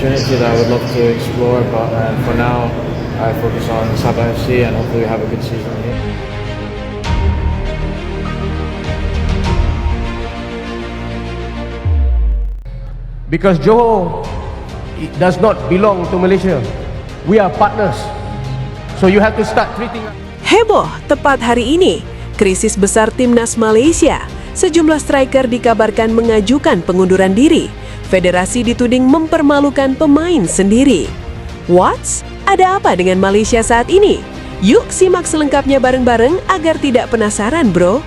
opportunity that I would love to explore, but for now, I focus on Sabah FC and hopefully have a good season here. Because Johor it does not belong to Malaysia. We are partners. So you have to start treating. Heboh tepat hari ini, krisis besar timnas Malaysia. Sejumlah striker dikabarkan mengajukan pengunduran diri. Federasi dituding mempermalukan pemain sendiri. What's? Ada apa dengan Malaysia saat ini? Yuk simak selengkapnya bareng-bareng agar tidak penasaran, bro.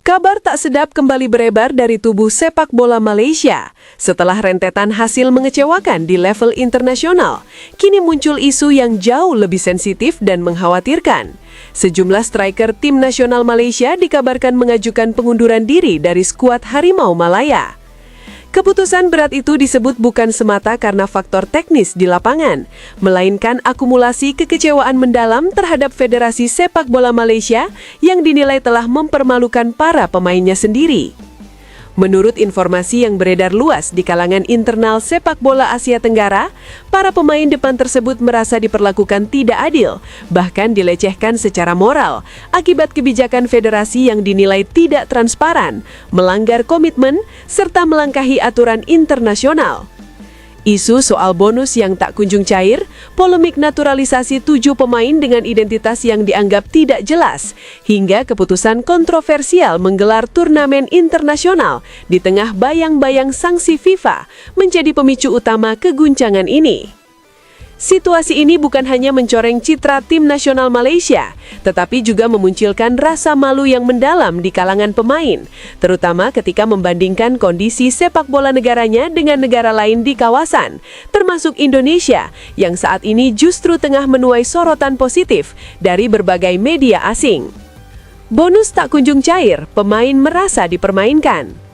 Kabar tak sedap kembali beredar dari tubuh sepak bola Malaysia. Setelah rentetan hasil mengecewakan di level internasional, kini muncul isu yang jauh lebih sensitif dan mengkhawatirkan. Sejumlah striker tim nasional Malaysia dikabarkan mengajukan pengunduran diri dari skuad Harimau Malaya. Keputusan berat itu disebut bukan semata karena faktor teknis di lapangan, melainkan akumulasi kekecewaan mendalam terhadap Federasi Sepak Bola Malaysia yang dinilai telah mempermalukan para pemainnya sendiri. Menurut informasi yang beredar luas di kalangan internal sepak bola Asia Tenggara, para pemain depan tersebut merasa diperlakukan tidak adil, bahkan dilecehkan secara moral, akibat kebijakan federasi yang dinilai tidak transparan, melanggar komitmen, serta melangkahi aturan internasional. Isu soal bonus yang tak kunjung cair, polemik naturalisasi 7 pemain dengan identitas yang dianggap tidak jelas, hingga keputusan kontroversial menggelar turnamen internasional di tengah bayang-bayang sanksi FIFA menjadi pemicu utama keguncangan ini. Situasi ini bukan hanya mencoreng citra tim nasional Malaysia, tetapi juga memunculkan rasa malu yang mendalam di kalangan pemain, terutama ketika membandingkan kondisi sepak bola negaranya dengan negara lain di kawasan, termasuk Indonesia, yang saat ini justru tengah menuai sorotan positif dari berbagai media asing. Bonus tak kunjung cair, pemain merasa dipermainkan.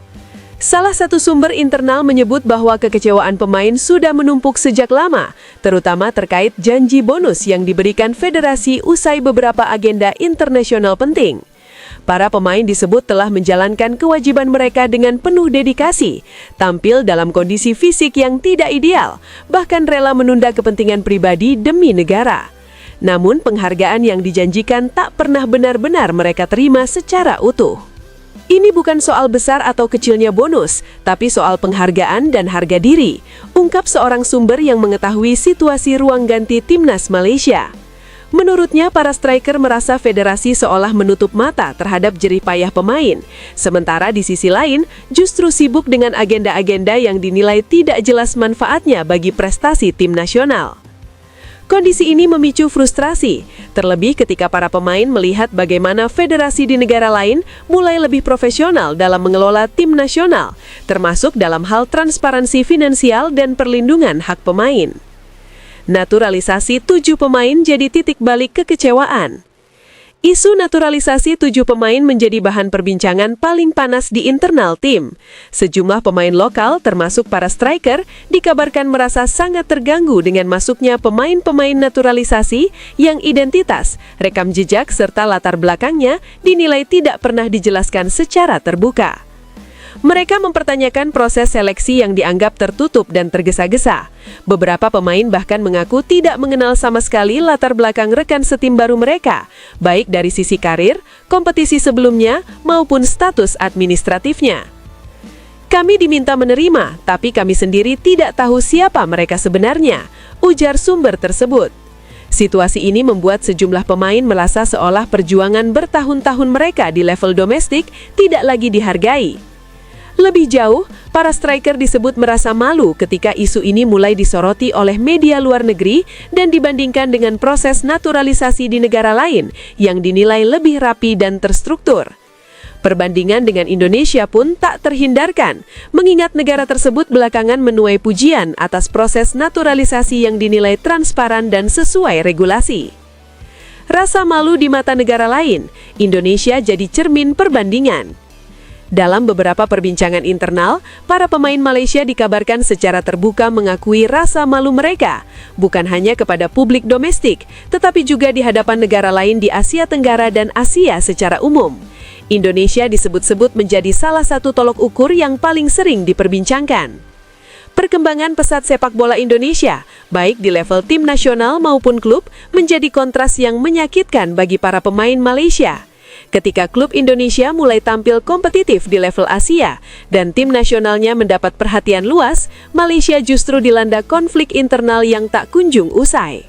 Salah satu sumber internal menyebut bahwa kekecewaan pemain sudah menumpuk sejak lama, terutama terkait janji bonus yang diberikan federasi usai beberapa agenda internasional penting. Para pemain disebut telah menjalankan kewajiban mereka dengan penuh dedikasi, tampil dalam kondisi fisik yang tidak ideal, bahkan rela menunda kepentingan pribadi demi negara. Namun penghargaan yang dijanjikan tak pernah benar-benar mereka terima secara utuh. Ini bukan soal besar atau kecilnya bonus, tapi soal penghargaan dan harga diri, ungkap seorang sumber yang mengetahui situasi ruang ganti timnas Malaysia. Menurutnya, para striker merasa federasi seolah menutup mata terhadap jerih payah pemain, sementara di sisi lain justru sibuk dengan agenda-agenda yang dinilai tidak jelas manfaatnya bagi prestasi tim nasional. Kondisi ini memicu frustrasi, terlebih ketika para pemain melihat bagaimana federasi di negara lain mulai lebih profesional dalam mengelola tim nasional, termasuk dalam hal transparansi finansial dan perlindungan hak pemain. Naturalisasi 7 pemain jadi titik balik kekecewaan. Isu naturalisasi 7 pemain menjadi bahan perbincangan paling panas di internal tim. Sejumlah pemain lokal, termasuk para striker, dikabarkan merasa sangat terganggu dengan masuknya pemain-pemain naturalisasi yang identitas, rekam jejak, serta latar belakangnya dinilai tidak pernah dijelaskan secara terbuka. Mereka mempertanyakan proses seleksi yang dianggap tertutup dan tergesa-gesa. Beberapa pemain bahkan mengaku tidak mengenal sama sekali latar belakang rekan setim baru mereka, baik dari sisi karir, kompetisi sebelumnya, maupun status administratifnya. Kami diminta menerima, tapi kami sendiri tidak tahu siapa mereka sebenarnya, ujar sumber tersebut. Situasi ini membuat sejumlah pemain merasa seolah perjuangan bertahun-tahun mereka di level domestik tidak lagi dihargai. Lebih jauh, para striker disebut merasa malu ketika isu ini mulai disoroti oleh media luar negeri dan dibandingkan dengan proses naturalisasi di negara lain yang dinilai lebih rapi dan terstruktur. Perbandingan dengan Indonesia pun tak terhindarkan, mengingat negara tersebut belakangan menuai pujian atas proses naturalisasi yang dinilai transparan dan sesuai regulasi. Rasa malu di mata negara lain, Indonesia jadi cermin perbandingan. Dalam beberapa perbincangan internal, para pemain Malaysia dikabarkan secara terbuka mengakui rasa malu mereka, bukan hanya kepada publik domestik, tetapi juga di hadapan negara lain di Asia Tenggara dan Asia secara umum. Indonesia disebut-sebut menjadi salah satu tolok ukur yang paling sering diperbincangkan. Perkembangan pesat sepak bola Indonesia, baik di level tim nasional maupun klub, menjadi kontras yang menyakitkan bagi para pemain Malaysia. Ketika klub Indonesia mulai tampil kompetitif di level Asia dan tim nasionalnya mendapat perhatian luas, Malaysia justru dilanda konflik internal yang tak kunjung usai.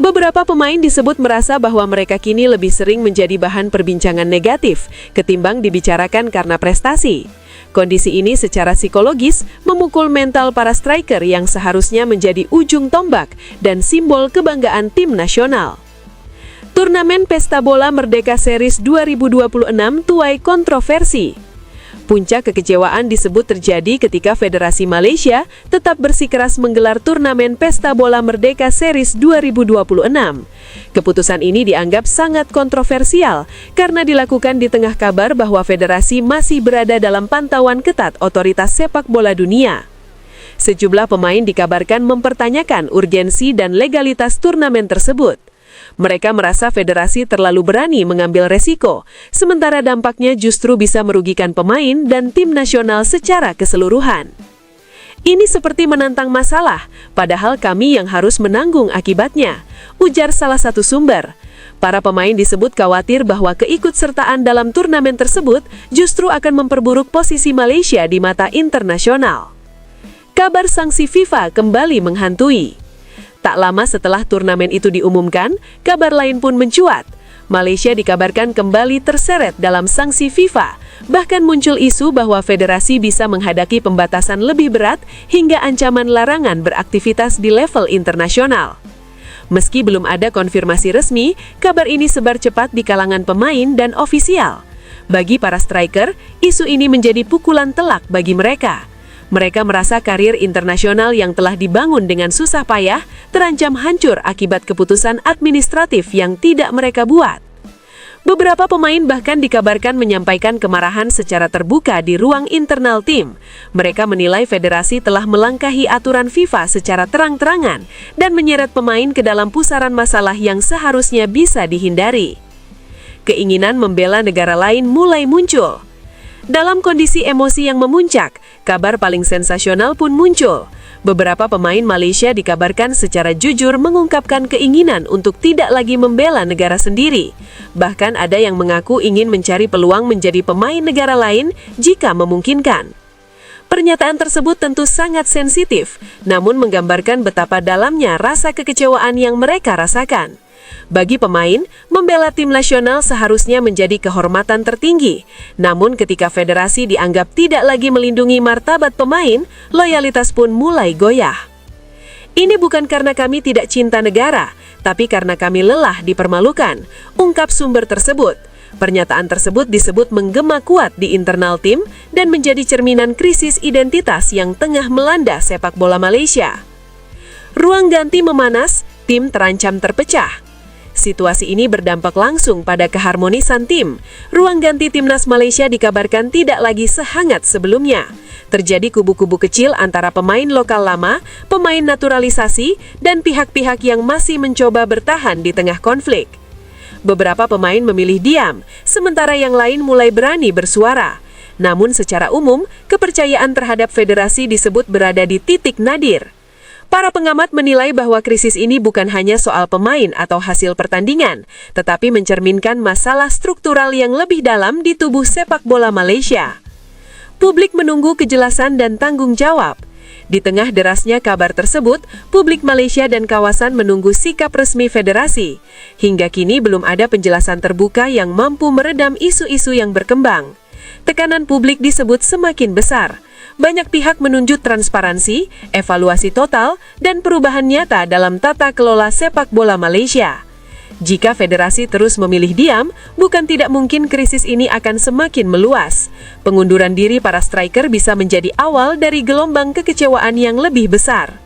Beberapa pemain disebut merasa bahwa mereka kini lebih sering menjadi bahan perbincangan negatif ketimbang dibicarakan karena prestasi. Kondisi ini secara psikologis memukul mental para striker yang seharusnya menjadi ujung tombak dan simbol kebanggaan tim nasional. Turnamen Pesta Bola Merdeka Series 2026 tuai kontroversi. Puncak kekecewaan disebut terjadi ketika Federasi Malaysia tetap bersikeras menggelar turnamen Pesta Bola Merdeka Series 2026. Keputusan ini dianggap sangat kontroversial karena dilakukan di tengah kabar bahwa federasi masih berada dalam pantauan ketat otoritas sepak bola dunia. Sejumlah pemain dikabarkan mempertanyakan urgensi dan legalitas turnamen tersebut. Mereka merasa federasi terlalu berani mengambil resiko, sementara dampaknya justru bisa merugikan pemain dan tim nasional secara keseluruhan. Ini seperti menantang masalah, padahal kami yang harus menanggung akibatnya, ujar salah satu sumber. Para pemain disebut khawatir bahwa keikutsertaan dalam turnamen tersebut justru akan memperburuk posisi Malaysia di mata internasional. Kabar sanksi FIFA kembali menghantui. Tak lama setelah turnamen itu diumumkan, kabar lain pun mencuat. Malaysia dikabarkan kembali terseret dalam sanksi FIFA. Bahkan muncul isu bahwa federasi bisa menghadapi pembatasan lebih berat hingga ancaman larangan beraktivitas di level internasional. Meski belum ada konfirmasi resmi, kabar ini sebar cepat di kalangan pemain dan ofisial. Bagi para striker, isu ini menjadi pukulan telak bagi mereka. Mereka merasa karir internasional yang telah dibangun dengan susah payah terancam hancur akibat keputusan administratif yang tidak mereka buat. Beberapa pemain bahkan dikabarkan menyampaikan kemarahan secara terbuka di ruang internal tim. Mereka menilai federasi telah melangkahi aturan FIFA secara terang-terangan dan menyeret pemain ke dalam pusaran masalah yang seharusnya bisa dihindari. Keinginan membela negara lain mulai muncul. Dalam kondisi emosi yang memuncak, kabar paling sensasional pun muncul. Beberapa pemain Malaysia dikabarkan secara jujur mengungkapkan keinginan untuk tidak lagi membela negara sendiri. Bahkan ada yang mengaku ingin mencari peluang menjadi pemain negara lain jika memungkinkan. Pernyataan tersebut tentu sangat sensitif, namun menggambarkan betapa dalamnya rasa kekecewaan yang mereka rasakan. Bagi pemain, membela tim nasional seharusnya menjadi kehormatan tertinggi. Namun ketika federasi dianggap tidak lagi melindungi martabat pemain, loyalitas pun mulai goyah. Ini bukan karena kami tidak cinta negara, tapi karena kami lelah dipermalukan, ungkap sumber tersebut. Pernyataan tersebut disebut menggema kuat di internal tim dan menjadi cerminan krisis identitas yang tengah melanda sepak bola Malaysia. Ruang ganti memanas, tim terancam terpecah. Situasi ini berdampak langsung pada keharmonisan tim. Ruang ganti timnas Malaysia dikabarkan tidak lagi sehangat sebelumnya. Terjadi kubu-kubu kecil antara pemain lokal lama, pemain naturalisasi, dan pihak-pihak yang masih mencoba bertahan di tengah konflik. Beberapa pemain memilih diam, sementara yang lain mulai berani bersuara. Namun secara umum, kepercayaan terhadap federasi disebut berada di titik nadir. Para pengamat menilai bahwa krisis ini bukan hanya soal pemain atau hasil pertandingan, tetapi mencerminkan masalah struktural yang lebih dalam di tubuh sepak bola Malaysia. Publik menunggu kejelasan dan tanggung jawab. Di tengah derasnya kabar tersebut, publik Malaysia dan kawasan menunggu sikap resmi federasi. Hingga kini belum ada penjelasan terbuka yang mampu meredam isu-isu yang berkembang. Tekanan publik disebut semakin besar. Banyak pihak menunjuk transparansi, evaluasi total, dan perubahan nyata dalam tata kelola sepak bola Malaysia. Jika federasi terus memilih diam, bukan tidak mungkin krisis ini akan semakin meluas. Pengunduran diri para striker bisa menjadi awal dari gelombang kekecewaan yang lebih besar.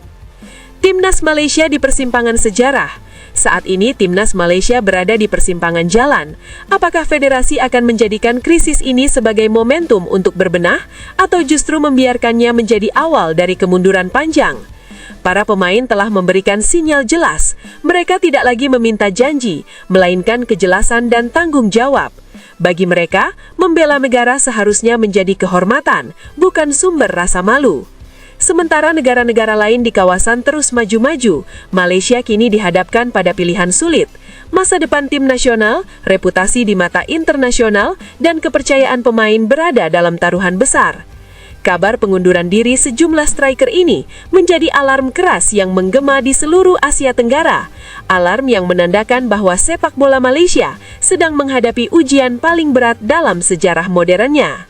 Timnas Malaysia di persimpangan sejarah. Saat ini timnas Malaysia berada di persimpangan jalan. Apakah federasi akan menjadikan krisis ini sebagai momentum untuk berbenah atau justru membiarkannya menjadi awal dari kemunduran panjang? Para pemain telah memberikan sinyal jelas. Mereka tidak lagi meminta janji, melainkan kejelasan dan tanggung jawab. Bagi mereka, membela negara seharusnya menjadi kehormatan, bukan sumber rasa malu. Sementara negara-negara lain di kawasan terus maju-maju, Malaysia kini dihadapkan pada pilihan sulit. Masa depan tim nasional, reputasi di mata internasional, dan kepercayaan pemain berada dalam taruhan besar. Kabar pengunduran diri sejumlah striker ini menjadi alarm keras yang menggema di seluruh Asia Tenggara. Alarm yang menandakan bahwa sepak bola Malaysia sedang menghadapi ujian paling berat dalam sejarah modernnya.